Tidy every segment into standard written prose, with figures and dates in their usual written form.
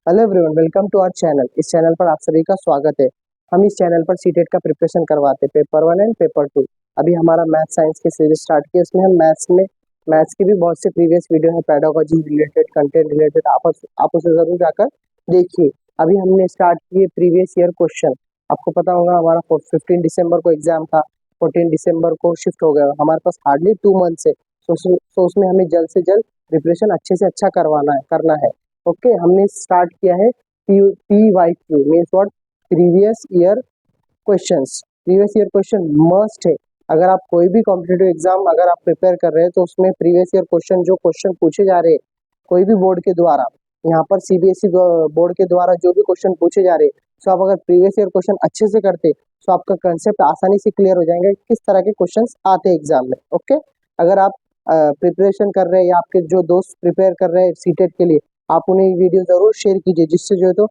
Hello everyone, welcome to our channel. इस channel पर आप सभी का स्वागत है। हम इस चैनल पर सीटेट का प्रिपरेशन करवाते हैं, पेपर 1 एंड पेपर 2। अभी हमारा मैथ साइंस की सीरीज स्टार्ट की, उसमें हम मैथ्स की भी बहुत से प्रीवियस वीडियो है, पेडागोजी रिलेटेड, कंटेंट रिलेटेड, आप उसे जरूर जाकर देखिए। अभी हमने स्टार्ट किए प्रीवियस ईयर क्वेश्चन। आपको पता होगा हमारा 15 दिसंबर को एग्जाम था, 14 दिसंबर को शिफ्ट हो गया। हमारे पास हार्डली 2 मंथ्स है, तो उसमें हमें जल्द से जल्द प्रिपरेशन अच्छे से अच्छा करना है। ओके, हमने स्टार्ट किया है PYQ means what, previous year questions. Previous year question must है। अगर आप कोई भी कॉम्पिटिटिव एग्जाम अगर आप प्रिपेयर कर रहे हैं तो उसमें प्रीवियस ईयर क्वेश्चन जो क्वेश्चन पूछे जा रहे हैं कोई भी बोर्ड के द्वारा, यहाँ पर CBSE बोर्ड के द्वारा जो भी क्वेश्चन पूछे जा रहे हैं, तो आप अगर प्रीवियस ईयर क्वेश्चन अच्छे से करते तो आपका कंसेप्ट आसानी से क्लियर हो जाएंगे किस तरह के क्वेश्चन आते हैं एग्जाम में। ओके, अगर आप प्रिपरेशन कर रहे हैं या आपके जो दोस्त प्रिपेयर कर रहे हैं सीटेट के लिए, आप उन्हें वीडियो जरूर शेयर कीजिए, जिससे जो है तो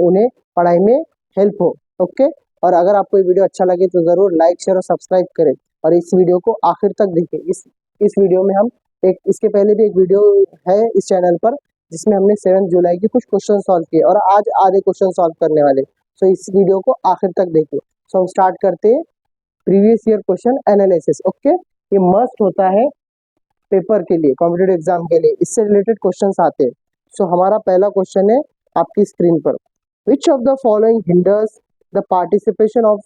उन्हें पढ़ाई में हेल्प हो। ओके, और अगर आपको ये वीडियो अच्छा लगे तो जरूर लाइक शेयर और सब्सक्राइब करें और इस वीडियो को आखिर तक देखें। इस वीडियो में हम इसके पहले भी एक वीडियो है इस चैनल पर जिसमें हमने 7 जुलाई की कुछ क्वेश्चन सॉल्व किए और आज आधे क्वेश्चन सॉल्व करने वाले। सो इस वीडियो को आखिर तक देखिए। सो हम स्टार्ट करते हैं previous year question analysis. Okay, ये मस्ट होता है पेपर के लिए, कॉम्पिटिटिव एग्जाम के लिए, इससे रिलेटेड क्वेश्चंस आते हैं। सो हमारा पहला क्वेश्चन है आपकी स्क्रीन पर, विच of the following hinders the participation of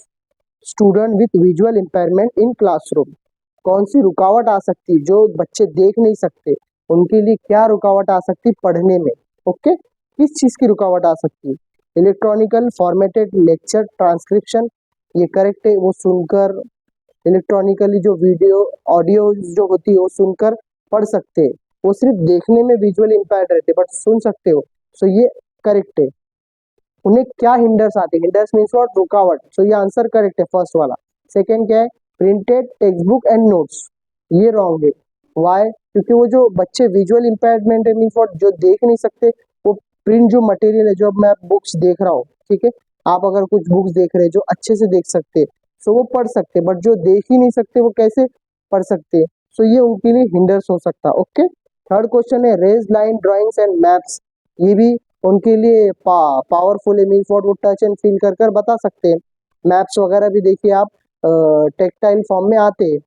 student with visual impairment in classroom. कौन सी रुकावट आ सकती है, जो बच्चे देख नहीं सकते उनके लिए क्या रुकावट आ सकती है पढ़ने में। ओके, किस चीज की रुकावट आ सकती है? इलेक्ट्रॉनिकल फॉर्मेटेड लेक्चर ट्रांसक्रिप्शन, ये करेक्ट है। वो सुनकर इलेक्ट्रॉनिकली जो वीडियो ऑडियो जो होती है वो सुनकर पढ़ सकते हैं, वो सिर्फ देखने में विजुअल इम्पेयर्ड रहते बट सुन सकते हो। सो ये करेक्ट है। उन्हें क्या हिंडर्स आते हैं? हिंडर्स मीन्स व्हाट, रुकावट। सो ये आंसर करेक्ट है फर्स्ट वाला। सेकंड क्या है? Printed text book and notes, ये रॉन्ग है। वाई? क्योंकि वो जो बच्चे विजुअल इम्पेयरमेंट है मीन्स व्हाट, जो देख नहीं सकते, वो प्रिंट जो मटेरियल है, जो अब मैं बुक्स देख रहा हूँ, ठीक है, आप अगर कुछ बुक्स देख रहे हैं जो अच्छे से देख सकते हैं सो वो पढ़ सकते, बट जो देख ही नहीं सकते वो कैसे पढ़ सकते? सो ये उनके लिए हिंडर्स हो सकता। ओके, थर्ड क्वेश्चन है raised line drawings and maps, ये भी उनके लिए पावरफुल है मीन्स व्हाट, वो टच एंड फील कर कर बता सकते हैं। मैप्स वगैरह भी देखिए आप टेक्टाइल फॉर्म में आते हैं।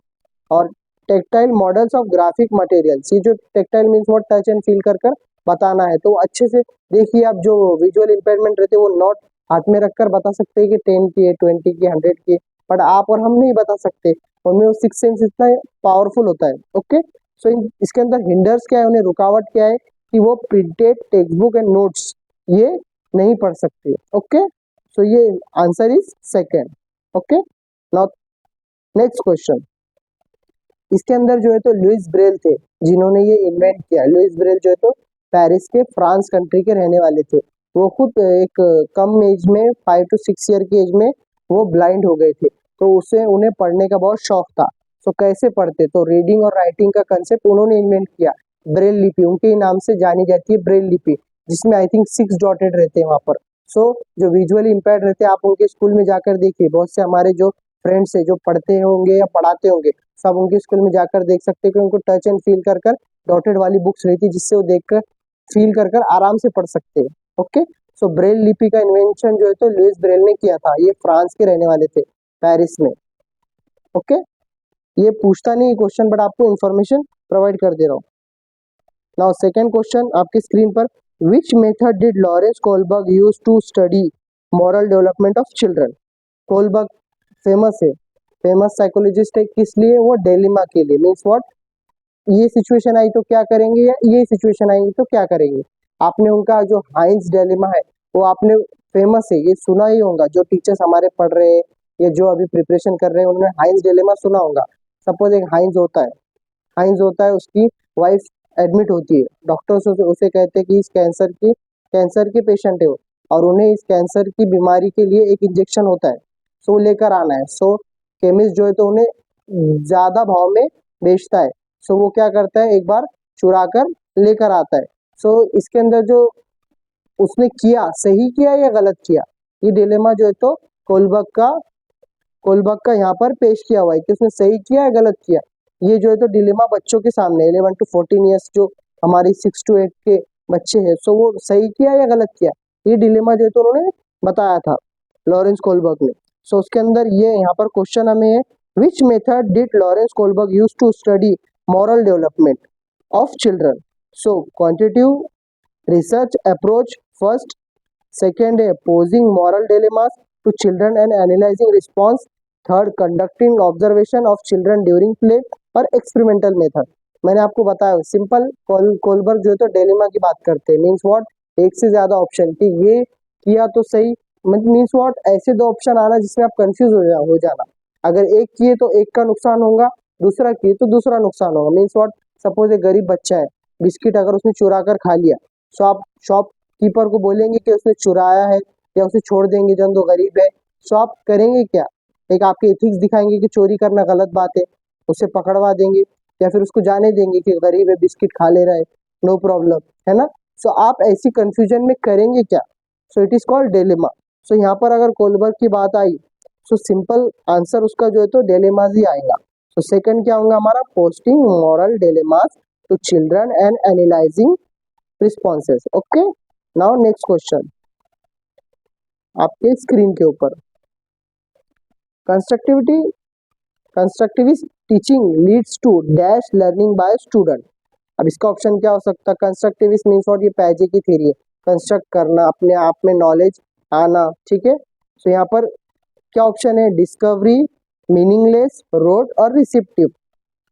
और tactile models of graphic materials, ये जो tactile means what, touch and feel कर कर बताना है, तो अच्छे से देखिए आप। जो विजुअल इम्पेयरमेंट रहते हैं वो नोट हाथ में रखकर बता सकते हैं कि 10 की है, 20 की, 100 की, बट आप और हम नहीं बता सकते, उनमें वो 6 सेंस इतना पावरफुल होता है। ओके, सो इसके अंदर हिंडर्स क्या है, उन्हें रुकावट क्या है कि वो printed text book and notes ये नहीं पढ़ सकते। ओके, सो ये answer is second. Okay, now next question. इसके अंदर जो है तो लुइस ब्रेल थे जिन्होंने ये इन्वेंट किया। लुइस ब्रेल जो है तो पेरिस के, फ्रांस कंट्री के रहने वाले थे। वो खुद एक कम एज में 5 to 6 ईयर की एज में वो ब्लाइंड हो गए थे, तो उसे उन्हें पढ़ने का बहुत शौक था। तो कैसे पढ़ते? तो रीडिंग और राइटिंग का कंसेप्ट उन्होंने इन्वेंट किया। ब्रेल लिपि उनके नाम से जानी जाती है, ब्रेल लिपि, जिसमें आई थिंक 6 डॉटेड रहते हैं वहां पर। सो जो विजुअली इम्पेयर्ड रहते हैं, आप उनके स्कूल में जाकर देखिए, बहुत से हमारे जो फ्रेंड्स है जो पढ़ते होंगे या पढ़ाते होंगे, सब उनके स्कूल में जाकर देख सकते हैं कि उनको टच एंड फील कर कर डॉटेड वाली बुक्स रहती है, जिससे वो देखकर फील कर कर आराम से पढ़ सकते हैं। ओके, सो ब्रेल लिपि का इन्वेंशन जो है तो लुइस ब्रेल ने किया था। ये फ्रांस के रहने वाले थे, पेरिस में। ओके, ये पूछता नहीं क्वेश्चन, बट आपको इन्फॉर्मेशन प्रोवाइड कर दे रहा हूँ। नाउ सेकेंड क्वेश्चन आपकी स्क्रीन पर, which method did Lawrence Kohlberg use to study moral development of children. Kohlberg famous है, फेमस साइकोलॉजिस्ट है, किस लिए? वो डिलेमा के लिए, मीन्स व्हाट, ये सिचुएशन आई तो क्या करेंगे या ये सिचुएशन आई तो क्या करेंगे। आपने उनका जो हाइंस डिलेमा है वो आपने, फेमस है, ये सुना ही होगा। जो टीचर्स हमारे पढ़ रहे हैं या जो अभी प्रिपरेशन कर रहे हैं उन्होंने हाइंस डिलेमा सुना होगा। सपोज एक हाइंस होता है, उसकी वाइफ एडमिट होती है, डॉक्टर्स उसे कहते हैं कि इस कैंसर के पेशेंट है वो, और उन्हें इस कैंसर की बीमारी के लिए एक इंजेक्शन होता है, सो लेकर आना है। सो केमिस्ट जो है तो उन्हें ज्यादा भाव में बेचता है, सो वो क्या करता है, एक बार चुरा कर लेकर आता है। सो इसके अंदर जो उसने किया, सही किया या गलत किया, ये डिलेमा जो है तो कोलबर्ग का यहाँ पर पेश किया हुआ है कि उसने सही किया या गलत किया। ये जो है तो डिलेमा बच्चों के सामने 11 to 14 ईयर्स, जो हमारी 6 to 8 के बच्चे हैं, सो वो सही किया या गलत किया, ये डिलेमा जो है तो उन्होंने बताया था लॉरेंस कोलबर्ग ने। सो उसके अंदर ये यहाँ पर क्वेश्चन हमें है, which method did Lawrence Kohlberg use to study moral development of children? So quantitative research approach first, second है posing moral dilemmas to children and analyzing response, third conducting observation of children during play, और experimental method. मैंने आपको बताया simple Kohlberg जो है तो dilemma की बात करते हैं, मीन्स व्हाट, एक से ज्यादा ऑप्शन कि ये किया तो सही, मीन्स व्हाट, ऐसे दो ऑप्शन आना जिसमें आप कंफ्यूज हो जाना, अगर एक किए तो एक का नुकसान होगा, दूसरा किए तो दूसरा नुकसान होगा। मीन्स व्हाट, सपोज एक गरीब बच्चा है, बिस्किट अगर उसने चुरा कर खा लिया, सो आप शॉप कीपर को बोलेंगे कि उसने चुराया है या उसे छोड़ देंगे जन तो गरीब है, सो आप करेंगे क्या, एक आपके एथिक्स दिखाएंगे कि चोरी करना गलत बात है, उसे पकड़वा देंगे, या फिर उसको जाने देंगे कि गरीब है बिस्किट खा ले रहा है, नो प्रॉब्लम, है ना। सो आप ऐसी कंफ्यूजन में करेंगे क्या, so it is called dilemma. So यहाँ पर अगर कोलबर्ग की बात आई, सो सिंपल आंसर उसका जो है तो डिलेमाज ही आएगा। सो सेकंड क्या होगा हमारा, posting moral dilemmas to children and analysing responses. Okay, now next question आपके स्क्रीन के ऊपर, constructivist teaching leads to dash learning by student. अब इसका ऑप्शन क्या हो सकता है, कंस्ट्रक्टिविस्ट मीन्स व्हाट, ये पैजे की थ्योरी है, कंस्ट्रक्ट करना, अपने आप में नॉलेज आना, ठीक है। सो यहाँ पर क्या ऑप्शन है, डिस्कवरी, मीनिंगलेस, रोड और रिसेप्टिव।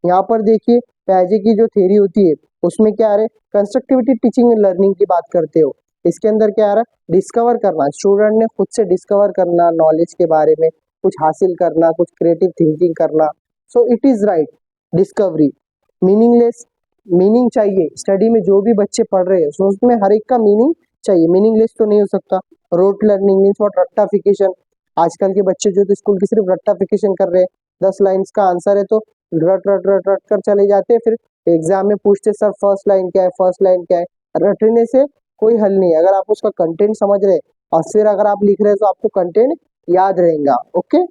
यहाँ पर देखिए पैजे की जो थ्योरी होती है उसमें क्या आ रहा है, कंस्ट्रक्टिविटी टीचिंग एंड लर्निंग की बात करते हो, इसके अंदर क्या आ रहा है, डिस्कवर करना, स्टूडेंट ने खुद से डिस्कवर करना नॉलेज के बारे में, कुछ हासिल करना, कुछ क्रिएटिव थिंकिंग करना। सो it is right, discovery. Meaningless, meaning चाहिए स्टडी में, जो भी बच्चे पढ़ रहे हैं सो उसमें हर एक का मीनिंग चाहिए, मीनिंगलेस तो नहीं हो सकता। रोट लर्निंग मीन्स व्हाट, रट्टाफिकेशन, आजकल के बच्चे जो तो स्कूल की सिर्फ रट्टाफिकेशन कर रहे हैं, 10 लाइन्स का आंसर है तो रट रट रट रट कर चले जाते हैं, फिर एग्जाम में पूछते सर फर्स्ट लाइन क्या है, फर्स्ट लाइन क्या है। रटने से कोई हल नहीं है, अगर आप उसका कंटेंट समझ रहे और फिर अगर आप लिख रहे हैं तो आपको कंटेंट याद रहेगा। ओके,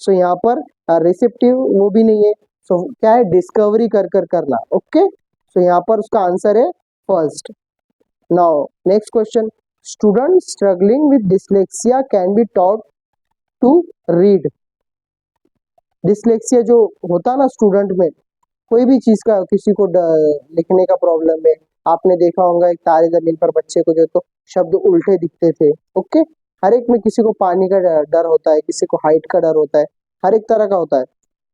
सो यहाँ पर रिसेप्टिव वो भी नहीं है, सो क्या है, डिस्कवरी कर कर करना। ओके, सो यहाँ पर उसका आंसर है first. Now next question, student struggling with dyslexia can be taught to read. Dyslexia जो होता है ना स्टूडेंट में, कोई भी चीज का, किसी को लिखने का प्रॉब्लम है, आपने देखा होगा एक तारे जमीन पर बच्चे को जो तो शब्द उल्टे दिखते थे। ओके, हर एक में किसी को पानी का डर होता है, किसी को हाइट का डर होता है, हर एक तरह का होता है।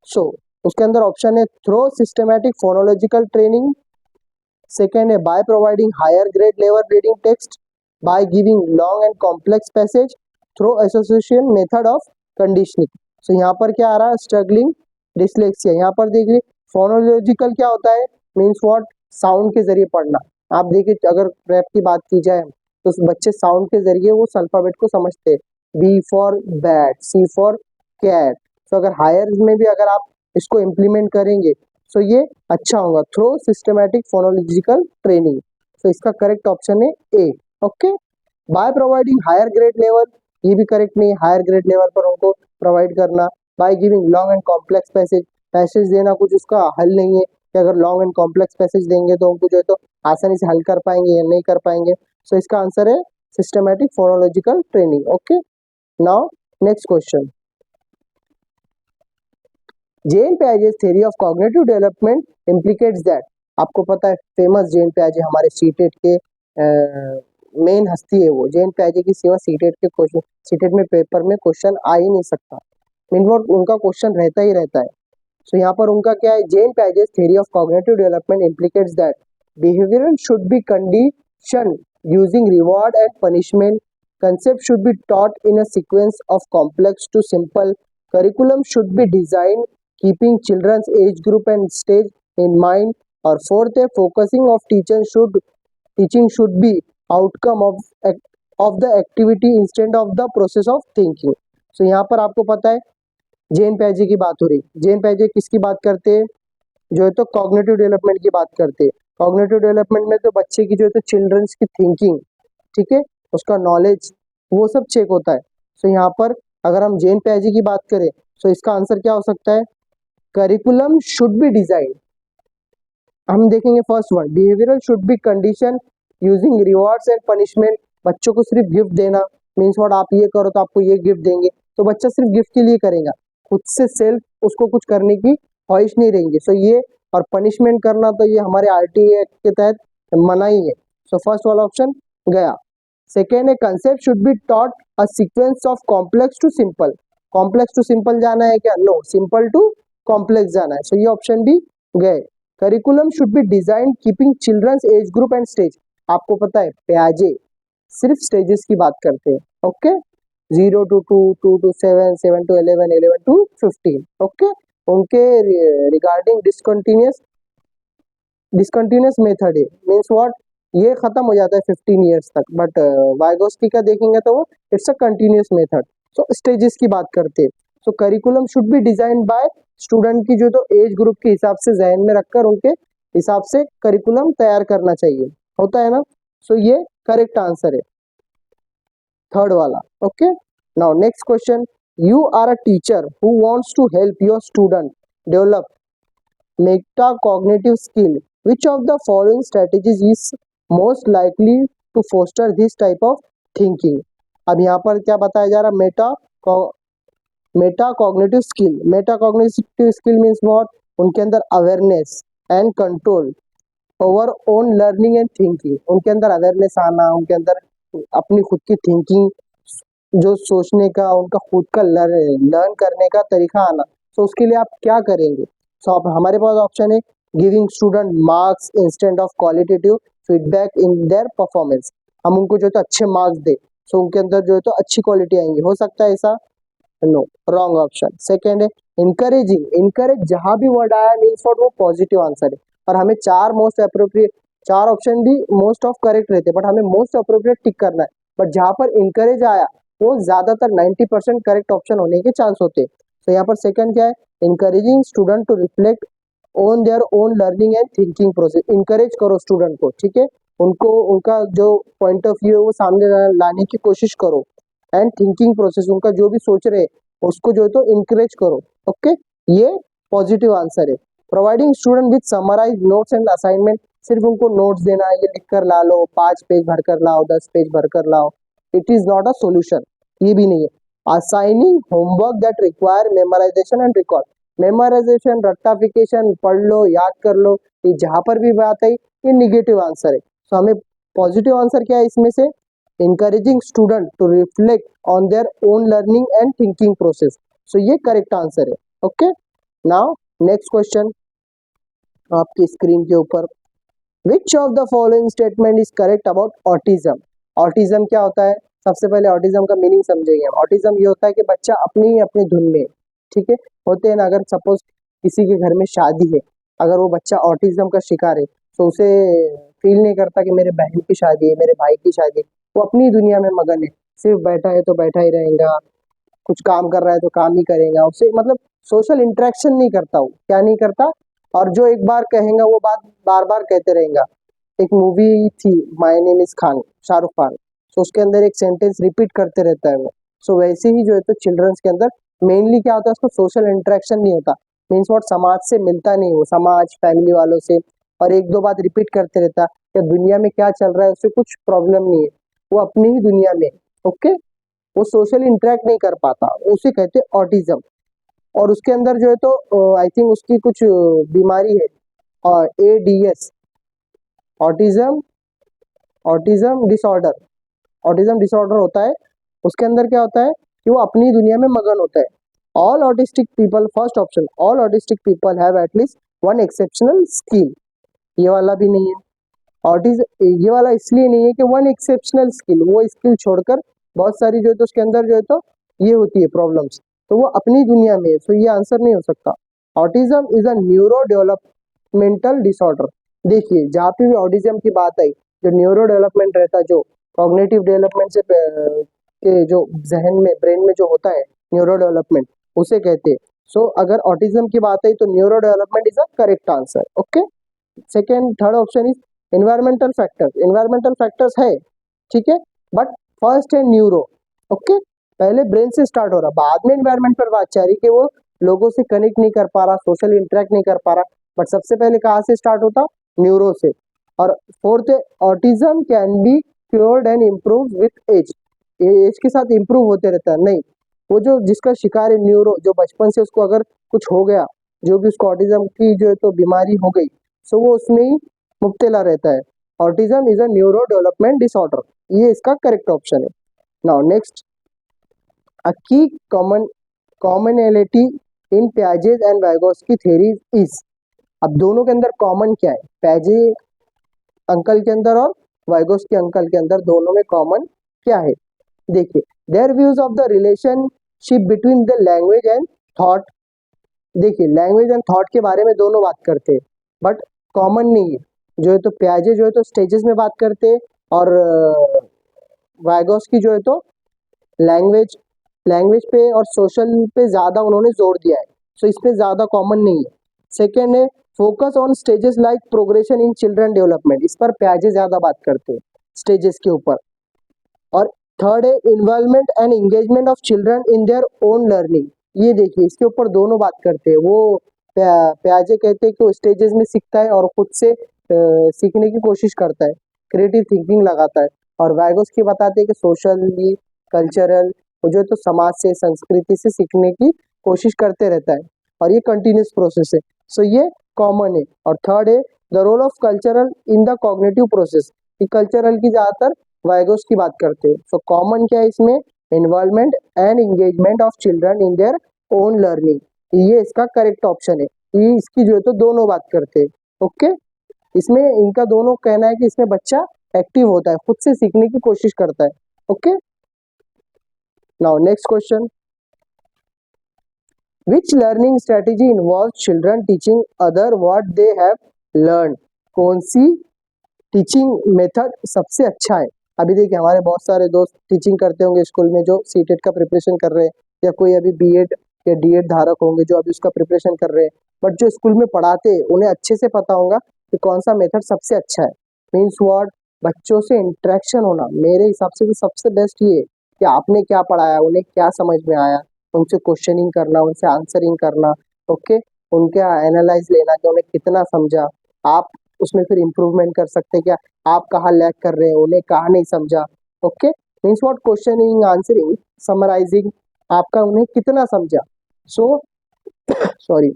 सो उसके अंदर ऑप्शन है through systematic phonological training, second है by providing higher grade level reading text, by giving long and complex passage, through association method of conditioning. So यहाँ पर क्या आ रहा है, स्ट्रगलिंग डिसलेक्सिया। यहाँ पर देखिए फोनोलॉजिकल क्या होता है, मीन्स व्हाट, साउंड के जरिए पढ़ना। आप देखिए अगर रैप की बात की जाए तो बच्चे साउंड के जरिए वो अल्फाबेट को समझते हैं, B for bat, C for cat. तो अगर हायर में भी अगर आप इसको इम्प्लीमेंट करेंगे सो ये अच्छा होगा, थ्रो सिस्टमैटिक फोनोलॉजिकल ट्रेनिंग। तो इसका करेक्ट ऑप्शन है A. Okay, by providing higher grade level, ये भी करेक्ट नहीं है, हायर ग्रेड लेवल पर उनको प्रोवाइड करना। Bye giving long and complex passage, passage देना कुछ उसका हल नहीं है कि अगर लॉन्ग एंड कॉम्प्लेक्स पैसेज देंगे तो उनको जो है तो आसानी से हल कर पाएंगे या नहीं कर पाएंगे। सो इसका आंसर है systematic phonological training. Okay, now next question, Jean Piaget's theory of cognitive development implicates that. आपको पता है फेमस जेन पियाजे हमारे सीटेट के मेन हस्ती है, वो जेन पियाजे की सिवा सीटेट के क्वेश्चन, सीटेट में पेपर में क्वेश्चन आ ही नहीं सकता, मीन वो उनका क्वेश्चन रहता ही रहता है। सो यहाँ पर उनका क्या है, Jean Piaget's theory of cognitive development implicates that behaviour should be condition using reward and punishment, concept should be taught in a sequence of complex to simple, curriculum should be designed keeping children's age group and stage in mind, और fourth है focusing of teaching should be outcome of the activity instead of the process of thinking। so यहाँ पर आपको पता है जेन पियाजे की बात हो रही, जेन पियाजे किसकी बात करते हैं, जो है तो कॉग्निटिव डेवलपमेंट की बात करते हैं। कॉग्निटिव डेवलपमेंट में तो बच्चे की जो है तो चिल्ड्रंस की थिंकिंग, ठीक है, उसका नॉलेज, वो सब चेक होता है। सो यहाँ पर अगर हम जेन पियाजे की बात करें तो इसका आंसर क्या हो सकता है, करिकुलम शुड बी डिजाइन। हम देखेंगे first one, behavioural should be condition using rewards and punishment, बच्चों को सिर्फ गिफ्ट देना, मीन्स व्हाट आप ये करो तो आपको ये गिफ्ट देंगे, तो बच्चा सिर्फ गिफ्ट के लिए करेगा, खुद से सेल्फ उसको कुछ करने की ख्वाहिश नहीं रहेंगी। सो ये और पनिशमेंट करना तो ये हमारे आरटीए एक्ट के तहत मना ही है। सो फर्स्ट वाला ऑप्शन गया। सेकेंड है concept should be taught a sequence of complex to simple, complex to simple जाना है क्या? नो, सिंपल टू कॉम्प्लेक्स जाना है। सो ये ऑप्शन भी गए। Curriculum should be design keeping children's age group and stage, आपको पता है प्याजे सिर्फ स्टेजेस की बात करते हैं, okay, 0 to 2, 2 to 7, 7 to 11, 11 to 15, okay. उनके रिगार्डिंग डिस्कंटिन्यूस मेथड है, मीन्स व्हाट, ये खत्म हो जाता है 15 ईयर्स तक, बट वाइगोस्की का देखेंगे तो वो it's a continuous method. So stages की बात करते हैं। So curriculum should be design by student की जो तो एज ग्रुप के हिसाब से जहन में रखकर उनके हिसाब से करिकुलम तैयार करना चाहिए, होता है ना। सो ये करेक्ट आंसर है थर्ड वाला, okay. Now next question, you are a teacher who wants to help your student develop metacognitive skill, which of the following strategies is most likely to foster this type of thinking? अब यहाँ पर क्या बताया जा रहा है? Metacognitive skill, metacognitive skill means what, उनके अंदर awareness and control over own learning and thinking, उनके अंदर अवेयरनेस आना, उनके अंदर अपनी खुद की थिंकिंग, जो सोचने का उनका खुद का लर्न करने का तरीका आना। तो उसके लिए आप क्या करेंगे? सो आप हमारे पास ऑप्शन है giving student marks instant of qualitative feedback in their performance, हम उनको जो है तो अच्छे मार्क्स दे, सो उनके अंदर जो है तो अच्छी क्वालिटी आएंगी, हो सकता है ऐसा? No, wrong option. सेकेंड है इनकरेजिंग, इनकरेज जहां भी वर्ड आया मीन्स व्हाट, वो पॉजिटिव आंसर है, और हमें चार मोस्ट अप्रोप्रिएट, चार ऑप्शन भी मोस्ट ऑफ करेक्ट रहते हैं, बट हमें मोस्ट अप्रोप्रिएट टिक करना है, बट जहां पर इनकरेज आया वो ज्यादातर 90% करेक्ट ऑप्शन होने के चांस होते हैं। तो यहाँ पर सेकंड क्या है, encouraging student to reflect on their own learning and thinking process, encourage करो स्टूडेंट को, ठीक है, उनको उनका जो पॉइंट ऑफ व्यू है वो सामने लाने की कोशिश करो, एंड थिंकिंग प्रोसेस, उनका जो भी सोच रहे उसको जो है तो इनकरेज करो, ओके, ये पॉजिटिव आंसर है। Providing student with summarise notes and assignment, सिर्फ उनको नोट्स देना है, ये लिख कर ला लो, 5 पेज भर कर लाओ, 10 पेज भर कर लाओ, it is not a solution, ये भी नहीं है। Assigning homework that require memorisation and recall, memorisation, रट्टाफिकेशन, पढ़ लो, याद कर लो, ये जहां पर भी बात है ये निगेटिव आंसर है। तो हमें पॉजिटिव आंसर क्या है इसमें से, encouraging student to reflect on their own learning and thinking process, so ये करेक्ट आंसर है, ओके। नाउ नेक्स्ट क्वेश्चन आपकी स्क्रीन के ऊपर, which of the following statement is correct about autism? Autism क्या होता है? सबसे पहले ऑटिज्म का मीनिंग समझेंगे। ऑटिज्म ये होता है कि बच्चा अपनी अपनी धुन में, ठीक है, होते हैं ना, अगर सपोज किसी के घर में शादी है, अगर वो बच्चा ऑटिज्म का शिकार है तो उसे फील नहीं करता कि मेरे बहन की शादी है, मेरे भाई की शादी है, वो अपनी दुनिया में मगन है, सिर्फ बैठा है तो बैठा ही रहेगा, कुछ काम कर रहा है तो काम ही करेगा, उससे मतलब सोशल इंटरेक्शन नहीं करता, वो क्या नहीं करता, और जो एक बार कहेगा वो बात बार बार कहते रहेगा। एक मूवी थी my name is Khan, Shahrukh Khan, तो उसके अंदर एक सेंटेंस रिपीट करते रहता है वो। सो वैसे ही जो है तो चिल्ड्रंस के अंदर मेनली क्या होता है, उसको सोशल इंटरेक्शन नहीं होता, मीन्स व्हाट, समाज से मिलता नहीं, वो समाज फैमिली वालों से, और एक दो बात रिपीट करते रहता है, दुनिया में क्या चल रहा है उससे कुछ प्रॉब्लम नहीं है, वो अपनी ही दुनिया में, ओके, वो सोशल इंटरेक्ट नहीं कर पाता, उसे कहते हैं ऑटिज्म। और उसके अंदर जो है तो आई थिंक उसकी कुछ बीमारी है, और ADS, autism, autism disorder, autism disorder होता है। उसके अंदर क्या होता है कि वो अपनी दुनिया में मगन होता है। All autistic people, first option, all autistic people have at least one exceptional skill, ये वाला भी नहीं है। ऑटिज्म ये वाला इसलिए नहीं है कि वन एक्सेप्शनल स्किल, वो स्किल छोड़कर बहुत सारी जो है तो उसके अंदर जो है तो ये होती है प्रॉब्लम्स, तो वो अपनी दुनिया में है, तो ये आंसर नहीं हो सकता। Autism is a neuro developmental disorder, देखिए जहाँ पे भी ऑटिज्म की बात आई, जो न्यूरो डेवलपमेंट रहता है, जो कॉग्निटिव डेवलपमेंट से के जो जहन में, ब्रेन में जो होता है न्यूरो डेवलपमेंट, उसे कहते हैं। सो अगर ऑटिज्म की बात आई तो neuro development is a correct answer, okay. Second, third option is environmental factors, environmental factors है, ठीक है, बट फर्स्ट है न्यूरो, ओके, पहले ब्रेन से स्टार्ट हो रहा, बाद में एनवायरमेंट पर बात चल रही कि वो लोगों से कनेक्ट नहीं कर पा रहा, सोशल इंटरेक्ट नहीं कर पा रहा, बट सबसे पहले कहाँ से स्टार्ट होता, न्यूरो से। और फोर्थ है autism can be cured and improve with age, age के साथ इम्प्रूव होते रहता है, नहीं, वो जो जिसका शिकार है न्यूरो, जो बचपन से उसको अगर कुछ हो गया, जो भी उसको ऑटिज्म की जो है तो बीमारी हो गई, सो वो उसमें ही मुब्तला रहता है। Autism is a neuro development disorder, ये इसका करेक्ट ऑप्शन है। Now next, a key commonality in Piaget's and Vygotsky theories is, अब दोनों के अंदर कॉमन क्या है, प्याजे अंकल के अंदर और वाइगोस्की अंकल के अंदर, दोनों में कॉमन क्या है? देखिए, their views of the relationship between the language and thought, देखिए लैंग्वेज एंड थॉट के बारे में दोनों बात करते हैं, बट कॉमन नहीं है। जो है तो प्याजे जो है तो स्टेजेस में बात करते हैं, और वाइगोस्की जो है तो लैंग्वेज लैंग्वेज पे और सोशल पे ज़्यादा उन्होंने जोर दिया है, सो इस पे ज़्यादा कॉमन नहीं है। सेकेंड है focus on stages like progression in children development, इस पर प्याजे ज़्यादा बात करते हैं स्टेजेस के ऊपर। और थर्ड है involvement and engagement of children in their own learning, ये देखिए इसके ऊपर दोनों बात करते हैं। वो प्याजे कहते हैं कि वो स्टेजेस में सीखता है और खुद से सीखने की कोशिश करता है, क्रिएटिव थिंकिंग लगाता है। और वाइगोस्की बताते हैं कि सोशली कल्चरल, जो है तो समाज से संस्कृति से सीखने की कोशिश करते रहता है, और ये कंटिन्यूस प्रोसेस है, सो ये कॉमन है। और थर्ड है the role of cultural in the cognitive process, कि कल्चरल की ज़्यादातर वाइगोस की बात करते हैं। सो कॉमन क्या है इसमें, involvement and engagement of children in their own learning, ये इसका करेक्ट ऑप्शन है। ये इसकी जो है तो दोनों बात करते हैं। ओके, इसमें इनका दोनों कहना है कि इसमें बच्चा एक्टिव होता है, खुद से सीखने की कोशिश करता है। Okay, now next question, which learning strategy involve children teaching other what they have learn, कौन सी टीचिंग मेथड सबसे अच्छा है? अभी देखिए हमारे बहुत सारे दोस्त टीचिंग करते होंगे स्कूल में, जो सीटेट का प्रिपरेशन कर रहे हैं, या कोई अभी बीएड या डीएड धारक होंगे जो अभी उसका प्रिपरेशन कर रहे हैं, बट जो स्कूल में पढ़ाते हैं उन्हें अच्छे से पता होगा कि कौन सा मेथड सबसे अच्छा है। मीन्स व्हाट, बच्चों से इंटरेक्शन होना, मेरे हिसाब से तो सबसे बेस्ट ये है कि आपने क्या पढ़ाया, उन्हें क्या समझ में आया, उनसे क्वेश्चनिंग करना, उनसे आंसरिंग करना। ओके, उनके एनालाइज लेना कि उन्हें कितना समझा, आप उसमें फिर इम्प्रूवमेंट कर सकते हैं, क्या आप कहाँ लैग कर रहे हैं, उन्हें कहाँ नहीं समझा। Okay, means what, questioning, answering, summarising, आपका उन्हें कितना समझा। सो सॉरी,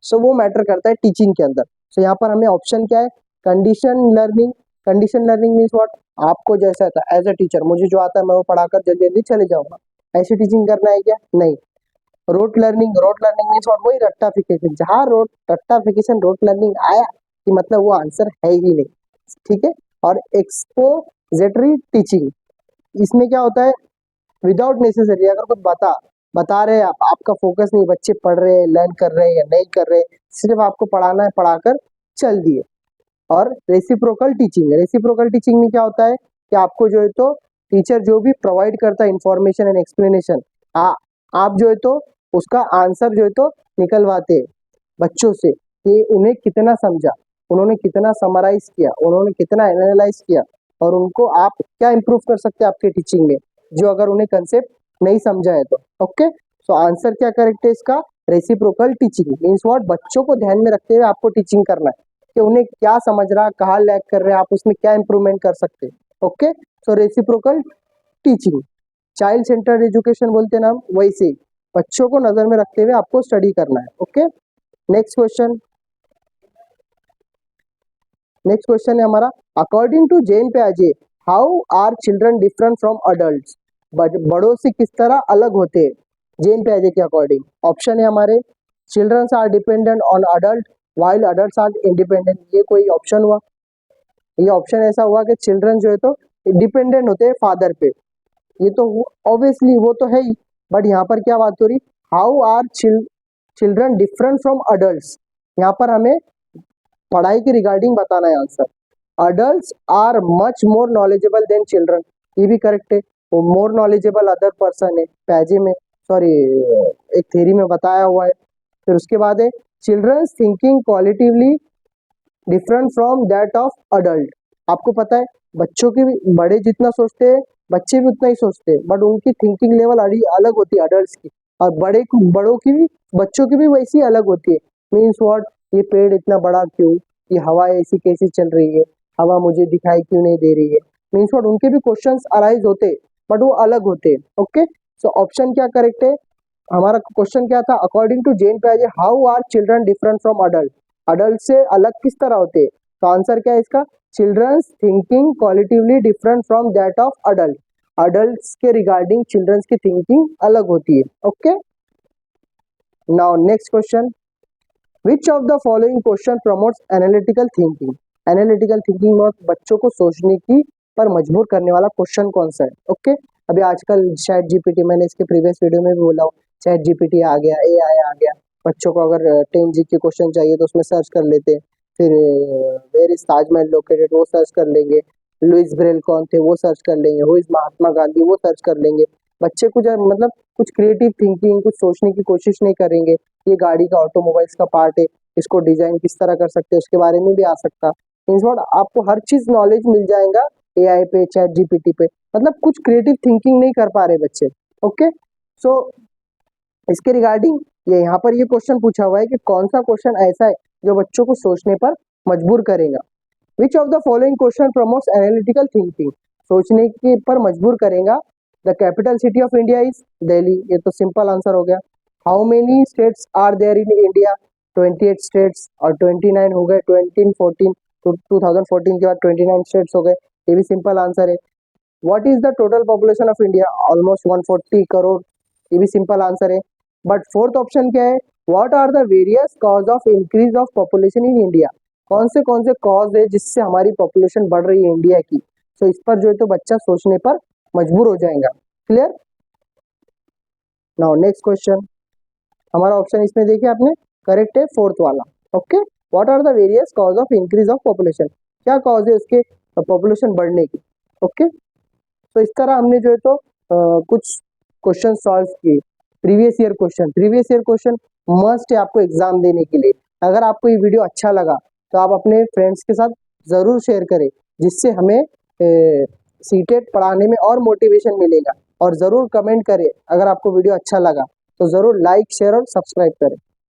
सो वो मैटर करता है टीचिंग के अंदर। सो यहाँ पर हमें ऑप्शन क्या है, condition learning. Condition learning means what, आपको जैसा था एज अ टीचर, मुझे जो आता है मैं वो पढ़ाकर जल्दी जल्दी चले जाऊंगा, ऐसी टीचिंग करना है क्या? नहीं। Rote learning, rote learning means what, वही रट्टाफिकेशन, जहाँ रट्टाफिकेशन रोट लर्निंग आया कि मतलब वो आंसर है ही नहीं, ठीक है। और एक्सपोजिटरी टीचिंग, इसमें क्या होता है, विदाउट नेसेसरी, अगर कुछ बता रहे हैं आप, आपका फोकस नहीं, बच्चे पढ़ रहे हैं, लर्न कर रहे हैं या नहीं कर रहे, सिर्फ आपको पढ़ाना है, पढ़ाकर चल दिए। और रेसिप्रोकल टीचिंग, रेसिप्रोकल टीचिंग में क्या होता है कि आपको जो है तो टीचर जो भी प्रोवाइड करता है इंफॉर्मेशन एंड एक्सप्लेनेशन, आप जो है तो उसका आंसर जो है तो निकलवाते हैं बच्चों से कि उन्हें कितना समझा, उन्होंने कितना समराइज किया, उन्होंने कितना एनालाइज किया, और उनको आप क्या इम्प्रूव कर सकते हैं आपके टीचिंग में, जो अगर उन्हें कंसेप्ट नहीं समझा है तो। ओके, सो आंसर क्या करेक्ट है इसका, रेसिप्रोकल टीचिंग मीन्स व्हाट, बच्चों को ध्यान में रखते हुए आपको टीचिंग करना है कि उन्हें क्या समझ रहा, कहाँ लैग कर रहे हैं, आप उसमें क्या इंप्रूवमेंट कर सकते हैं। Okay, so reciprocal teaching, child centred education बोलते हैं ना हम, वैसे ही बच्चों को नजर में रखते हुए आपको स्टडी करना है। Okay, next question, next question है हमारा, अकॉर्डिंग टू जेन पियाजे how are children different from adults, बड़ों से किस तरह अलग होते हैं जेन पियाजे के अकॉर्डिंग। ऑप्शन है हमारे, children are dependent on adult while adults are independent, ये कोई ऑप्शन हुआ, ये ऑप्शन ऐसा हुआ कि चिल्ड्रन जो है तो डिपेंडेंट होते हैं फादर पे, ये तो ऑब्वियसली वो तो है ही, बट यहाँ पर क्या बात हो रही, how are children different from adults, यहाँ पर हमें पढ़ाई के रिगार्डिंग बताना है answer. Adults are much more knowledgeable than children, ये भी करेक्ट है, वो मोर नॉलेजेबल अदर पर्सन है, पैजे में सॉरी एक थ्योरी में बताया हुआ है। फिर उसके बाद है children's thinking qualitatively different from that of adult, आपको पता है बच्चों की भी, बड़े जितना सोचते हैं बच्चे भी उतना ही सोचते हैं, बट उनकी थिंकिंग लेवल अलग होती है अडल्ट की, और बड़ों की भी, बच्चों की भी वैसी अलग होती है। मीन्स व्हाट, ये पेड़ इतना बड़ा क्यों, कि हवा ऐसी कैसी चल रही है, हवा मुझे दिखाई क्यों नहीं दे रही है। मीन्स व्हाट, उनके भी क्वेश्चंस अराइज होते बट वो अलग होते। ओके, सो ऑप्शन क्या करेक्ट है? हमारा क्वेश्चन क्या था? अकॉर्डिंग टू जेन पियाजे how are children different from adult? Adult से अलग किस तरह होते हैं? तो आंसर क्या है इसका? Children's thinking qualitatively different from that of adult. Adults के रिगार्डिंग चिल्ड्रंस की थिंकिंग अलग होती है। Okay, now next question, which of the following question promotes analytical thinking? Analytical thinking में बच्चों को सोचने की पर मजबूर करने वाला क्वेश्चन कौन सा है? ओके, अभी आजकल चैट जीपीटी, मैंने इसके प्रीवियस वीडियो में भी बोला हूँ, चैट जीपीटी आ गया, एआई आ गया। बच्चों को अगर 10G के क्वेश्चन चाहिए तो उसमें सर्च कर लेते हैं, फिर वेयर इज ताजमहल लोकेटेड वो सर्च कर लेंगे, लुइस ब्रेल कौन थे वो सर्च कर लेंगे, हु इज महात्मा गांधी वो सर्च कर लेंगे। बच्चे कुछ मतलब कुछ क्रिएटिव थिंकिंग, कुछ सोचने की कोशिश नहीं करेंगे। ये गाड़ी का, ऑटोमोबाइल्स का पार्ट है, इसको डिजाइन किस तरह कर सकते हैं उसके बारे में भी आ सकता। मीन्स व्हाट, आपको हर चीज नॉलेज मिल जाएगा एआई पे, चैट जीपीटी पे। मतलब कुछ क्रिएटिव थिंकिंग नहीं कर पा रहे बच्चे। ओके, सो इसके रिगार्डिंग ये यहाँ पर ये क्वेश्चन पूछा हुआ है कि कौन सा क्वेश्चन ऐसा है जो बच्चों को सोचने पर मजबूर करेगा। Which of the following question promotes analytical thinking? सोचने के पर मजबूर करेगा। The capital city of India is Delhi, ये तो सिंपल आंसर हो गया। How many states are there in India? 28 states, और 29 हो गए 2014 तो 2014 के बाद 29 स्टेट्स हो गए, ये भी सिंपल आंसर है। What is the total population of India? Almost 140 crore, ये भी सिंपल आंसर है। बट फोर्थ ऑप्शन क्या है? What are the various cause of increase of population in India? कौन से कॉज है जिससे हमारी पॉपुलेशन बढ़ रही है इंडिया की? तो इस पर जो है तो बच्चा सोचने पर मजबूर हो जाएगा। क्लियर? नाउ नेक्स्ट क्वेश्चन, हमारा ऑप्शन इसमें देखिए आपने, करेक्ट है फोर्थ वाला। Okay, what are the various cause of increase of population? क्या कॉज है उसके पॉपुलेशन बढ़ने की? ओके, तो इस तरह हमने जो है तो कुछ क्वेश्चन सॉल्व किए। प्रीवियस ईयर क्वेश्चन मस्ट है आपको एग्जाम देने के लिए। अगर आपको ये वीडियो अच्छा लगा तो आप अपने फ्रेंड्स के साथ जरूर शेयर करें, जिससे हमें सीटेट पढ़ाने में और मोटिवेशन मिलेगा। और जरूर कमेंट करें अगर आपको वीडियो अच्छा लगा तो जरूर लाइक, शेयर और सब्सक्राइब करें।